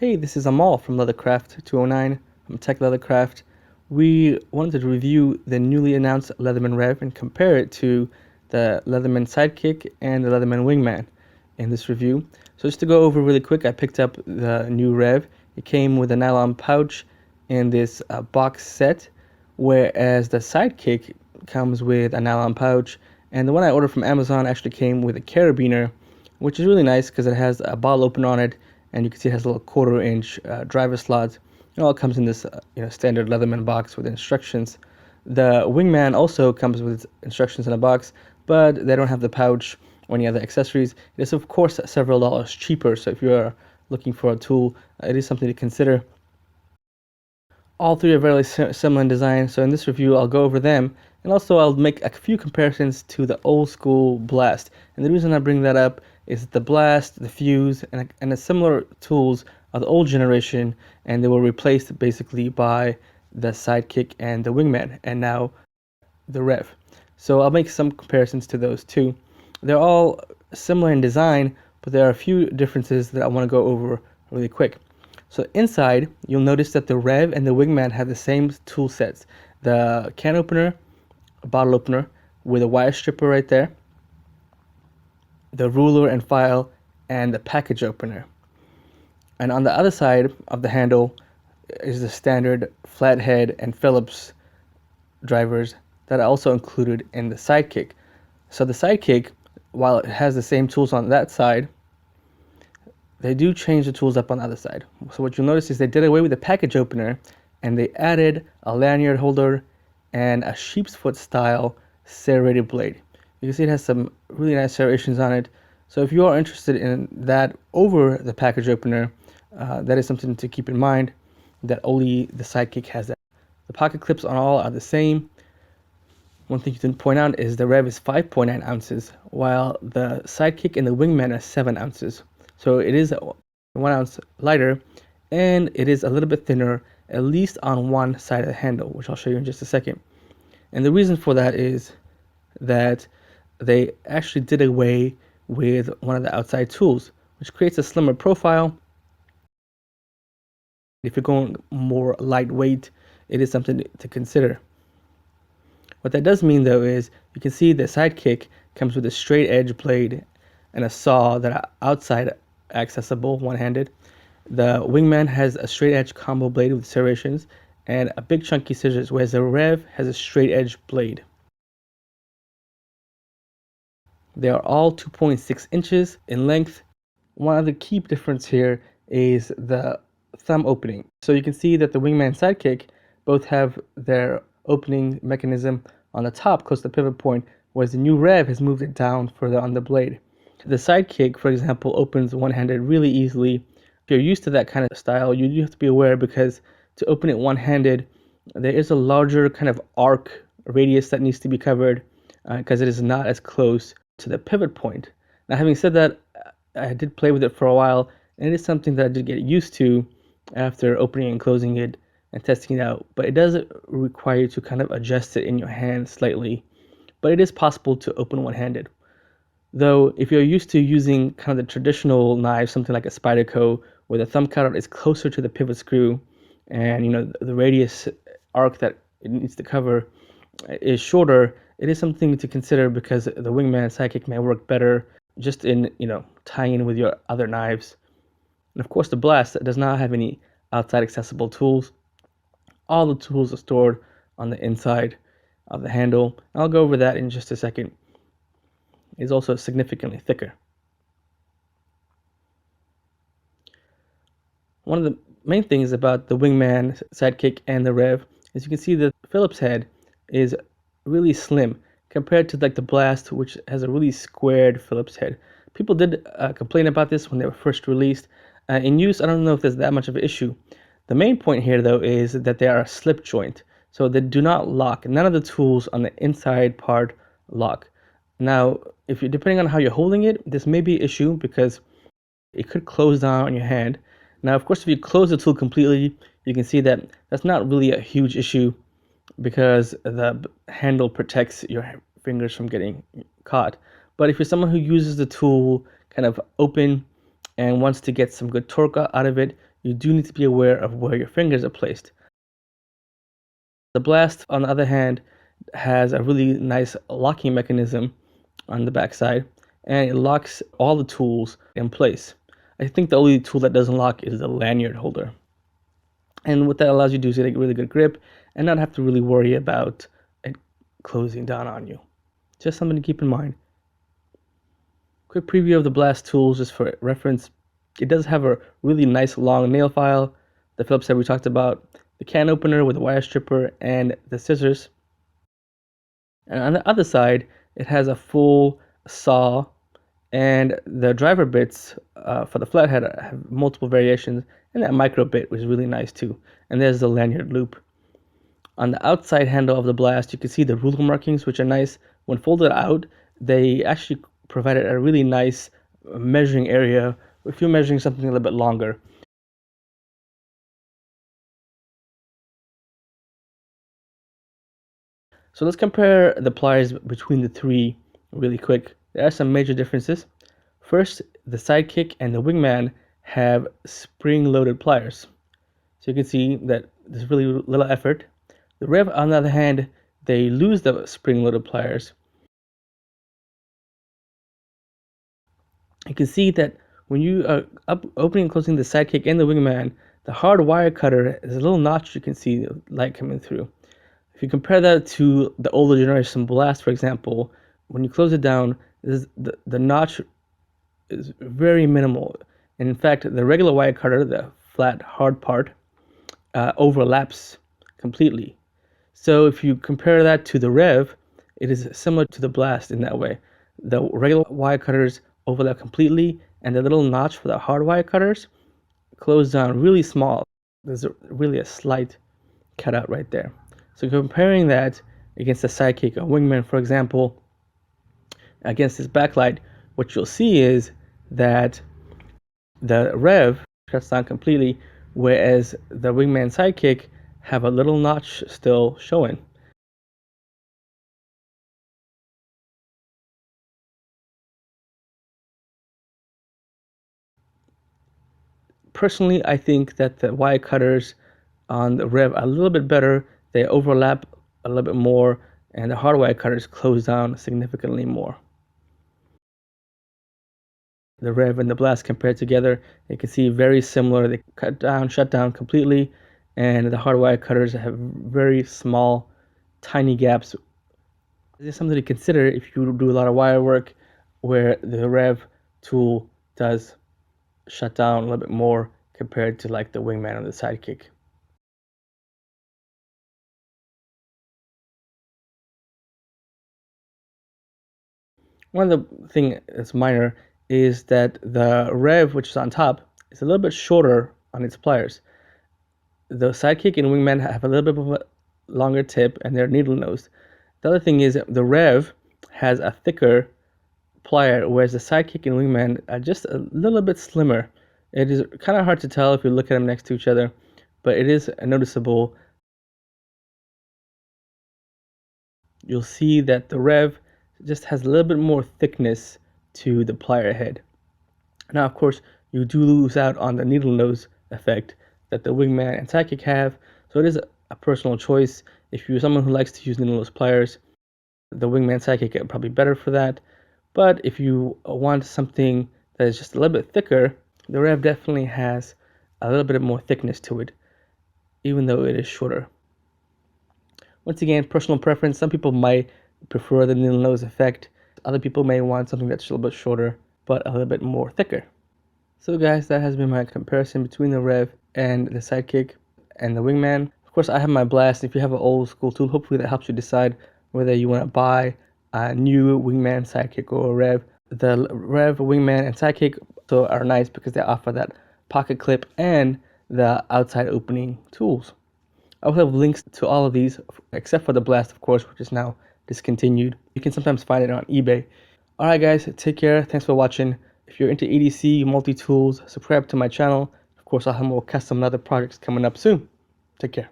Hey, this is Amal from Leathercraft 209. I'm TechLeatherCraft. We wanted to review the newly announced Leatherman Rev and compare it to the Leatherman Sidekick and the Leatherman Wingman in this review. So just to go over really quick, I picked up the new Rev. It came with a nylon pouch in this box set, whereas the Sidekick comes with a nylon pouch, and the one I ordered from Amazon actually came with a carabiner, which is really nice because it has a bottle opener on it, and you can see it has a little quarter-inch driver slot. It all comes in this standard Leatherman box with instructions. The Wingman also comes with instructions in a box, but they don't have the pouch or any other accessories. It is of course several dollars cheaper, so if you are looking for a tool, it is something to consider. All three are very similar in design, so in this review I'll go over them, and also I'll make a few comparisons to the old school Blast. And the reason I bring that up is the Blast, the Fuse, and the similar tools of the old generation, and they were replaced basically by the Sidekick and the Wingman, and now the Rev. So I'll make some comparisons to those two. They're all similar in design, but there are a few differences that I want to go over really quick. So inside, you'll notice that the Rev and the Wingman have the same tool sets. The can opener, a bottle opener with a wire stripper right there, the ruler and file, and the package opener. And on the other side of the handle is the standard flathead and Phillips drivers that are also included in the Sidekick. So the Sidekick, while it has the same tools on that side, they do change the tools up on the other side. So what you'll notice is they did away with the package opener and they added a lanyard holder and a sheep's foot style serrated blade. You can see it has some really nice serrations on it. So if you are interested in that over the package opener, that is something to keep in mind, that only the Sidekick has that. The pocket clips on all are the same. One thing you didn't point out is the Rev is 5.9 ounces, while the Sidekick and the Wingman are 7 ounces. So it is 1 ounce lighter, and it is a little bit thinner, at least on one side of the handle, which I'll show you in just a second. And the reason for that is that they actually did away with one of the outside tools, which creates a slimmer profile. If you're going more lightweight, it is something to consider. What that does mean though is you can see the Sidekick comes with a straight edge blade and a saw that are outside accessible one-handed. The Wingman has a straight edge combo blade with serrations and a big chunky scissors, whereas the Rev has a straight edge blade. They are all 2.6 inches in length. One other key difference here is the thumb opening. So you can see that the Wingman and Sidekick both have their opening mechanism on the top close to the pivot point, whereas the new Rev has moved it down further on the blade. The Sidekick, for example, opens one-handed really easily. If you're used to that kind of style, you do have to be aware, because to open it one-handed, there is a larger kind of arc radius that needs to be covered because it is not as close to the pivot point. Now, having said that, I did play with it for a while, and it is something that I did get used to after opening and closing it and testing it out. But it does require you to kind of adjust it in your hand slightly. But it is possible to open one-handed. Though, if you're used to using kind of the traditional knife, something like a Spyderco, where the thumb cutout is closer to the pivot screw, and the radius arc that it needs to cover is shorter, it is something to consider, because the Wingman Sidekick may work better just in tying in with your other knives. And of course, the Blast does not have any outside accessible tools. All the tools are stored on the inside of the handle. I'll go over that in just a second. It's also significantly thicker. One of the main things about the Wingman, Sidekick, and the Rev is you can see that the Phillips head is really slim compared to like the Blast, which has a really squared Phillips head. People did complain about this when they were first released. In use, I don't know if there's that much of an issue. The main point here though is that they are a slip joint, so they do not lock. None of the tools on the inside part lock. Now, if you're depending on how you're holding it, this may be an issue because it could close down on your hand. Now, of course, if you close the tool completely, you can see that that's not really a huge issue because the handle protects your fingers from getting caught. But if you're someone who uses the tool kind of open and wants to get some good torque out of it, you do need to be aware of where your fingers are placed. The Blast, on the other hand, has a really nice locking mechanism on the backside, and it locks all the tools in place. I think the only tool that doesn't lock is the lanyard holder. And what that allows you to do is get a really good grip and not have to really worry about it closing down on you. Just something to keep in mind. Quick preview of the Blast tools just for reference. It does have a really nice long nail file, the Phillips Head we talked about, the can opener with the wire stripper, and the scissors. And on the other side, it has a full saw, and the driver bits for the flathead have multiple variations, and that micro bit was really nice too. And there's the lanyard loop. On the outside handle of the Blast, you can see the ruler markings, which are nice. When folded out, they actually provided a really nice measuring area if you're measuring something a little bit longer. So let's compare the pliers between the three really quick. There are some major differences. First, the Sidekick and the Wingman have spring-loaded pliers. So you can see that there's really little effort. The Rev, on the other hand, they lose the spring-loaded pliers. You can see that when you are opening and closing the Sidekick and the Wingman, the hard wire cutter is a little notch you can see the light coming through. If you compare that to the older generation Blast, for example, when you close it down, the notch is very minimal. And in fact, the regular wire cutter, the flat, hard part, overlaps completely. So if you compare that to the Rev, it is similar to the Blast in that way. The regular wire cutters overlap completely, and the little notch for the hard wire cutters close down really small. There's really a slight cutout right there. So comparing that against the Sidekick or Wingman, for example, against this backlight, what you'll see is that the Rev shuts down completely, whereas the Wingman Sidekick have a little notch still showing. Personally, I think that the wire cutters on the Rev are a little bit better. They overlap a little bit more, and the hard wire cutters close down significantly more. The Rev and the Blast compared together, you can see very similar. They cut down, shut down completely, and the hard wire cutters have very small, tiny gaps. This is something to consider if you do a lot of wire work, where the Rev tool does shut down a little bit more compared to like the Wingman or the Sidekick. One of the thing that's minor is that the Rev, which is on top, is a little bit shorter on its pliers. The Sidekick and Wingman have a little bit of a longer tip, and they're needle nosed. The other thing is the Rev has a thicker plier, whereas the Sidekick and Wingman are just a little bit slimmer. It is kind of hard to tell if you look at them next to each other, but it is noticeable. You'll see that the Rev just has a little bit more thickness to the plier head. Now, of course, you do lose out on the needle nose effect that the Wingman and Sidekick have, so it is a personal choice. If you're someone who likes to use needle nose pliers, the Wingman Sidekick are probably better for that. But if you want something that is just a little bit thicker, the Rev definitely has a little bit more thickness to it, even though it is shorter. Once again, personal preference. Some people might prefer the needle nose effect. Other people may want something that's a little bit shorter, but a little bit more thicker. So guys, that has been my comparison between the Rev and the Sidekick and the Wingman. Of course, I have my Blast. If you have an old school tool, hopefully that helps you decide whether you want to buy a new Wingman, Sidekick, or a Rev. The Rev, Wingman, and Sidekick also are nice because they offer that pocket clip and the outside opening tools. I will have links to all of these, except for the Blast, of course, which is now discontinued. You can sometimes find it on eBay. Alright guys, take care. Thanks for watching. If you're into EDC, multi-tools, subscribe to my channel. Of course, I'll have more custom leather projects coming up soon. Take care.